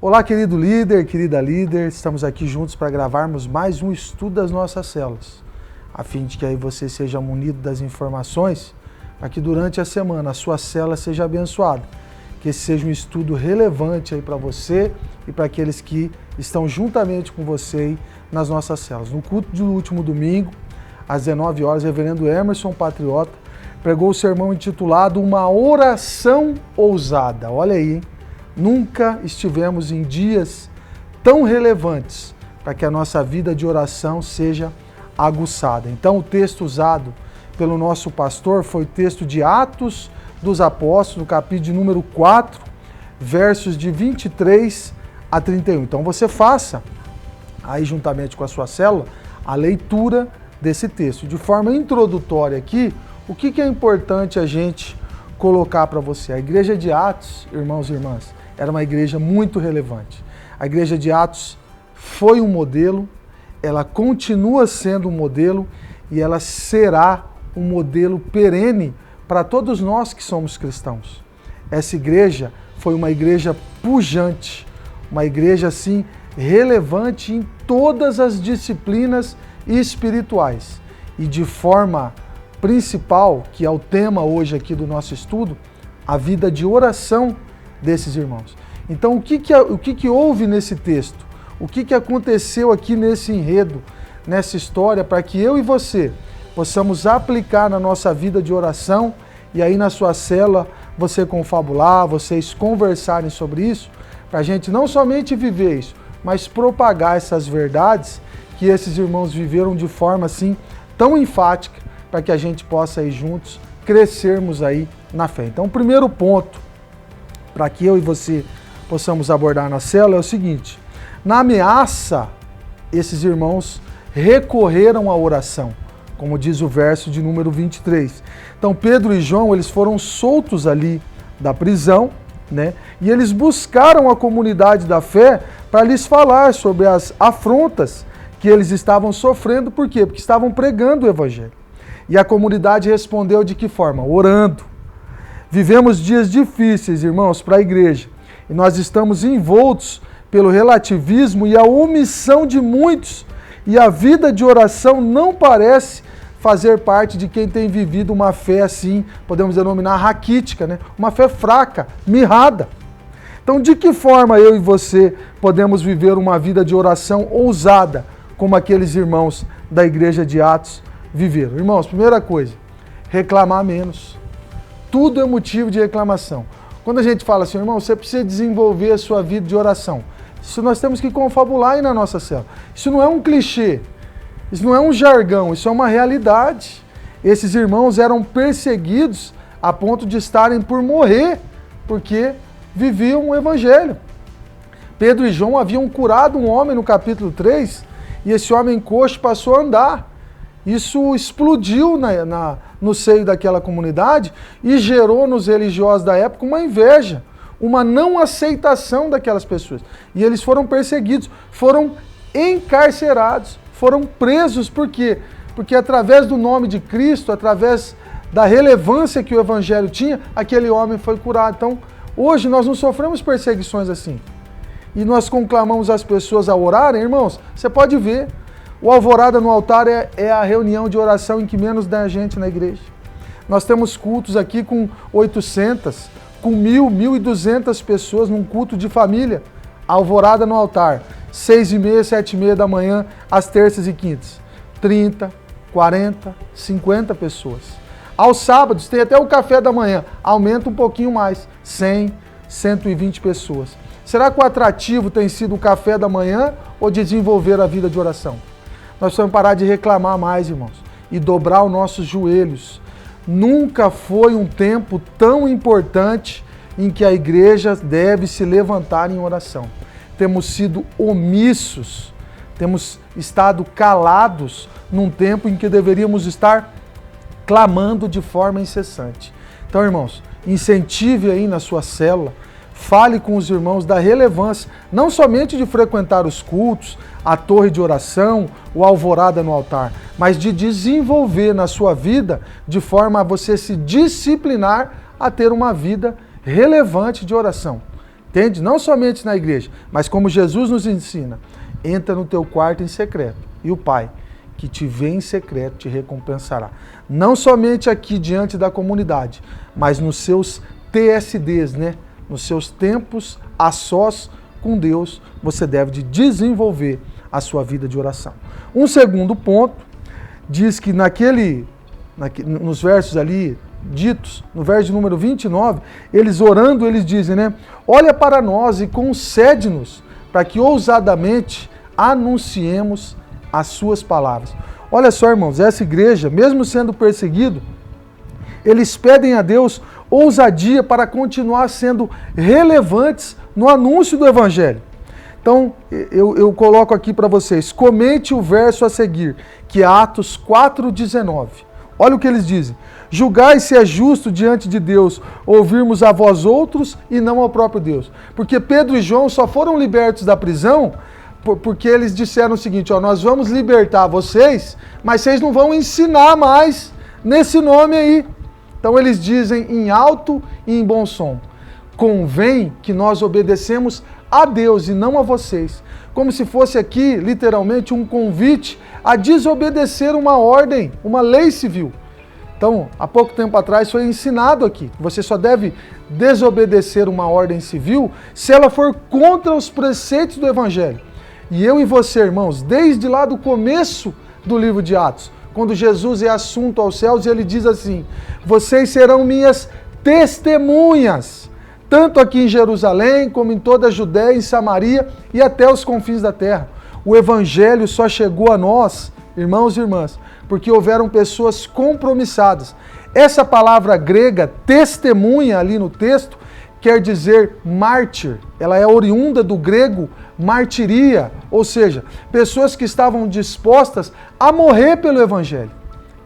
Olá, querido líder, querida líder, estamos aqui juntos para gravarmos mais um estudo das nossas células, a fim de que aí você seja munido das informações, para que durante a semana a sua célula seja abençoada, que esse seja um estudo relevante aí para você e para aqueles que estão juntamente com você aí nas nossas células. No culto do último domingo, às 19 horas, o reverendo Emerson Patriota pregou o sermão intitulado Uma Oração Ousada. Olha aí, hein? Nunca estivemos em dias tão relevantes para que a nossa vida de oração seja aguçada. Então, o texto usado pelo nosso pastor foi o texto de Atos dos Apóstolos, no capítulo de número 4, versos de 23 a 31. Então, você faça aí juntamente com a sua célula a leitura desse texto. De forma introdutória aqui, o que é importante a gente colocar para você? A igreja de Atos, irmãos e irmãs, era uma igreja muito relevante. A igreja de Atos foi um modelo, ela continua sendo um modelo e ela será um modelo perene para todos nós que somos cristãos. Essa igreja foi uma igreja pujante, uma igreja assim relevante em todas as disciplinas espirituais e de forma principal, que é o tema hoje aqui do nosso estudo, a vida de oração desses irmãos. Então, o que houve nesse texto? O que aconteceu aqui nesse enredo, nessa história, para que eu e você possamos aplicar na nossa vida de oração e aí na sua célula você confabular, vocês conversarem sobre isso, para a gente não somente viver isso, mas propagar essas verdades que esses irmãos viveram de forma assim tão enfática, para que a gente possa aí juntos crescermos aí na fé. Então, o primeiro ponto para que eu e você possamos abordar na célula é o seguinte: na ameaça, esses irmãos recorreram à oração, como diz o verso de número 23. Então, Pedro e João, eles foram soltos ali da prisão, né? E eles buscaram a comunidade da fé para lhes falar sobre as afrontas que eles estavam sofrendo. Por quê? Porque estavam pregando o evangelho. E a comunidade respondeu de que forma? Orando. Vivemos dias difíceis, irmãos, para a igreja. E nós estamos envoltos pelo relativismo e a omissão de muitos. E a vida de oração não parece fazer parte de quem tem vivido uma fé assim, podemos denominar raquítica, né? Uma fé fraca, mirrada. Então, de que forma eu e você podemos viver uma vida de oração ousada, como aqueles irmãos da igreja de Atos viveram? Irmãos, primeira coisa, reclamar menos. Tudo é motivo de reclamação. Quando a gente fala assim, irmão, você precisa desenvolver a sua vida de oração. Isso nós temos que confabular aí na nossa célula. Isso não é um clichê, isso não é um jargão, isso é uma realidade. Esses irmãos eram perseguidos a ponto de estarem por morrer, porque viviam o evangelho. Pedro e João haviam curado um homem no capítulo 3, e esse homem coxo passou a andar. Isso explodiu no seio daquela comunidade e gerou nos religiosos da época uma inveja, uma não aceitação daquelas pessoas. E eles foram perseguidos, foram encarcerados, foram presos. Por quê? Porque através do nome de Cristo, através da relevância que o evangelho tinha, aquele homem foi curado. Então, hoje nós não sofremos perseguições assim. E nós conclamamos as pessoas a orarem, irmãos, você pode ver. O Alvorada no Altar é a reunião de oração em que menos dá gente na igreja. Nós temos cultos aqui com 800, com 1.000, 1.200 pessoas num culto de família. Alvorada no Altar, 6h30, 7h30 da manhã, às terças e quintas. 30, 40, 50 pessoas. Aos sábados tem até o café da manhã, aumenta um pouquinho mais, 100, 120 pessoas. Será que o atrativo tem sido o café da manhã ou desenvolver a vida de oração? Nós precisamos parar de reclamar mais, irmãos, e dobrar os nossos joelhos. Nunca foi um tempo tão importante em que a igreja deve se levantar em oração. Temos sido omissos, temos estado calados num tempo em que deveríamos estar clamando de forma incessante. Então, irmãos, incentive aí na sua célula, fale com os irmãos da relevância, não somente de frequentar os cultos, a torre de oração, o alvorada no altar, mas de desenvolver na sua vida de forma a você se disciplinar a ter uma vida relevante de oração. Entende? Não somente na igreja, mas como Jesus nos ensina. Entra no teu quarto em secreto e o Pai, que te vê em secreto, te recompensará. Não somente aqui diante da comunidade, mas nos seus TSDs, né? Nos seus tempos a sós com Deus, você deve de desenvolver a sua vida de oração. Um segundo ponto, diz que nos versos ali ditos, no verso de número 29, eles orando, eles dizem, né? Olha para nós e concede-nos, para que ousadamente anunciemos as suas palavras. Olha só, irmãos, essa igreja, mesmo sendo perseguido, eles pedem a Deus ousadia para continuar sendo relevantes no anúncio do Evangelho. Então, eu coloco aqui para vocês, comente o verso a seguir, que é Atos 4,19. Olha o que eles dizem. Julgai se é justo diante de Deus ouvirmos a vós outros e não ao próprio Deus. Porque Pedro e João só foram libertos da prisão porque eles disseram o seguinte, ó, nós vamos libertar vocês, mas vocês não vão ensinar mais nesse nome aí. Então eles dizem em alto e em bom som, convém que nós obedecemos a Deus e não a vocês. Como se fosse aqui, literalmente, um convite a desobedecer uma ordem, uma lei civil. Então, há pouco tempo atrás foi ensinado aqui, você só deve desobedecer uma ordem civil se ela for contra os preceitos do Evangelho. E eu e você, irmãos, desde lá do começo do livro de Atos, quando Jesus é assunto aos céus, ele diz assim, vocês serão minhas testemunhas, tanto aqui em Jerusalém, como em toda a Judéia, em Samaria e até os confins da terra. O Evangelho só chegou a nós, irmãos e irmãs, porque houveram pessoas compromissadas. Essa palavra grega, testemunha, ali no texto, quer dizer mártir. Ela é oriunda do grego martiria, ou seja, pessoas que estavam dispostas a morrer pelo Evangelho.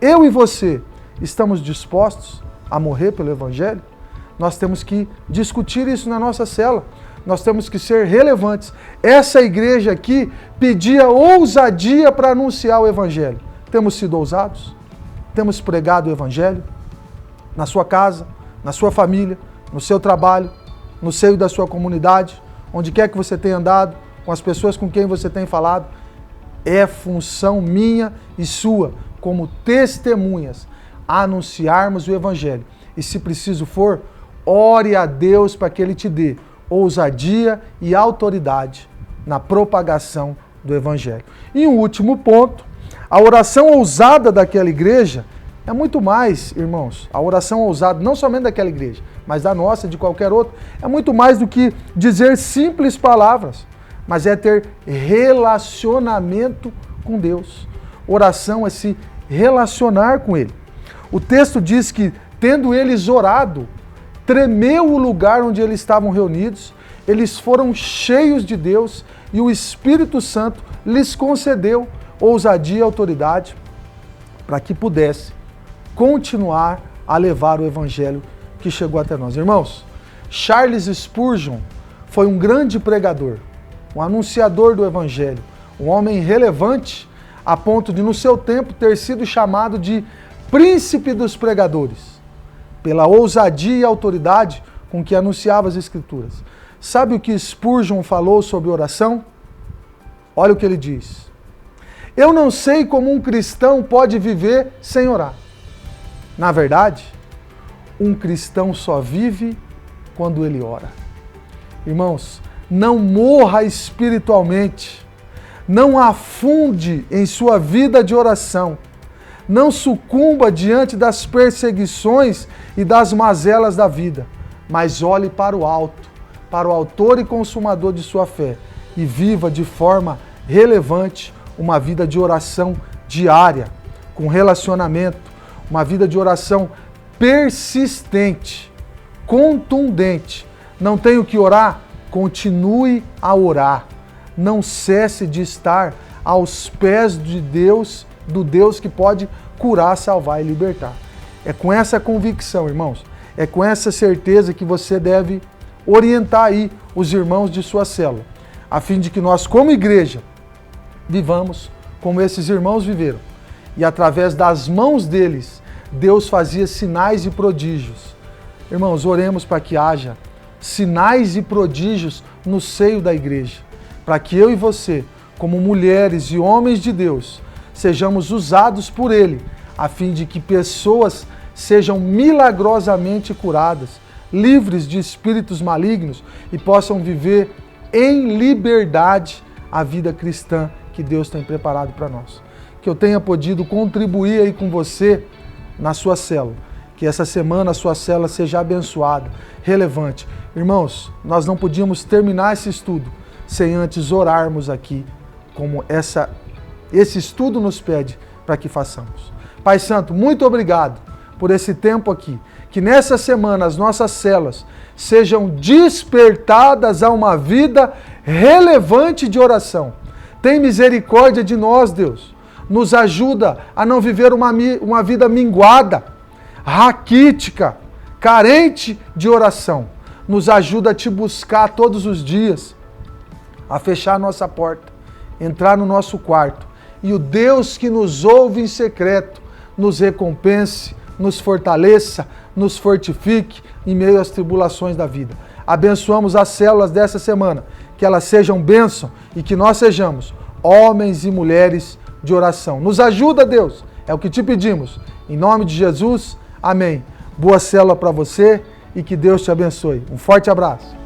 Eu e você estamos dispostos a morrer pelo Evangelho? Nós temos que discutir isso na nossa cela. Nós temos que ser relevantes. Essa igreja aqui pedia ousadia para anunciar o Evangelho. Temos sido ousados? Temos pregado o Evangelho? Na sua casa, na sua família, no seu trabalho, no seio da sua comunidade, onde quer que você tenha andado, com as pessoas com quem você tem falado, é função minha e sua, como testemunhas, anunciarmos o Evangelho. E se preciso for, ore a Deus para que Ele te dê ousadia e autoridade na propagação do Evangelho. E um último ponto, a oração ousada daquela igreja é muito mais, irmãos, a oração ousada, não somente daquela igreja, mas da nossa, de qualquer outra, é muito mais do que dizer simples palavras, mas é ter relacionamento com Deus. Oração é se relacionar com Ele. O texto diz que, tendo eles orado, tremeu o lugar onde eles estavam reunidos, eles foram cheios de Deus e o Espírito Santo lhes concedeu ousadia e autoridade para que pudesse continuar a levar o Evangelho que chegou até nós. Irmãos, Charles Spurgeon foi um grande pregador, um anunciador do Evangelho, um homem relevante a ponto de, no seu tempo, ter sido chamado de príncipe dos pregadores, pela ousadia e autoridade com que anunciava as Escrituras. Sabe o que Spurgeon falou sobre oração? Olha o que ele diz. Eu não sei como um cristão pode viver sem orar. Na verdade, um cristão só vive quando ele ora. Irmãos, não morra espiritualmente, não afunde em sua vida de oração, não sucumba diante das perseguições e das mazelas da vida, mas olhe para o alto, para o autor e consumador de sua fé e viva de forma relevante uma vida de oração diária, com relacionamento, uma vida de oração persistente, contundente. Não tenho que orar? Continue a orar. Não cesse de estar aos pés de Deus, do Deus que pode curar, salvar e libertar. É com essa convicção, irmãos, é com essa certeza que você deve orientar aí os irmãos de sua célula, a fim de que nós, como igreja, vivamos como esses irmãos viveram. E através das mãos deles, Deus fazia sinais e prodígios. Irmãos, oremos para que haja sinais e prodígios no seio da igreja, para que eu e você, como mulheres e homens de Deus, sejamos usados por Ele, a fim de que pessoas sejam milagrosamente curadas, livres de espíritos malignos e possam viver em liberdade a vida cristã que Deus tem preparado para nós. Que eu tenha podido contribuir aí com você na sua célula. Que essa semana a sua célula seja abençoada, relevante. Irmãos, nós não podíamos terminar esse estudo sem antes orarmos aqui, como esse estudo nos pede para que façamos. Pai Santo, muito obrigado por esse tempo aqui. Que nessa semana as nossas células sejam despertadas a uma vida relevante de oração. Tem misericórdia de nós, Deus. Nos ajuda a não viver uma vida minguada, raquítica, carente de oração. Nos ajuda a te buscar todos os dias, a fechar a nossa porta, entrar no nosso quarto. E o Deus que nos ouve em secreto, nos recompense, nos fortaleça, nos fortifique em meio às tribulações da vida. Abençoamos as células dessa semana, que elas sejam bênção e que nós sejamos homens e mulheres de oração. Nos ajuda, Deus, é o que te pedimos. Em nome de Jesus, amém. Boa célula para você e que Deus te abençoe. Um forte abraço.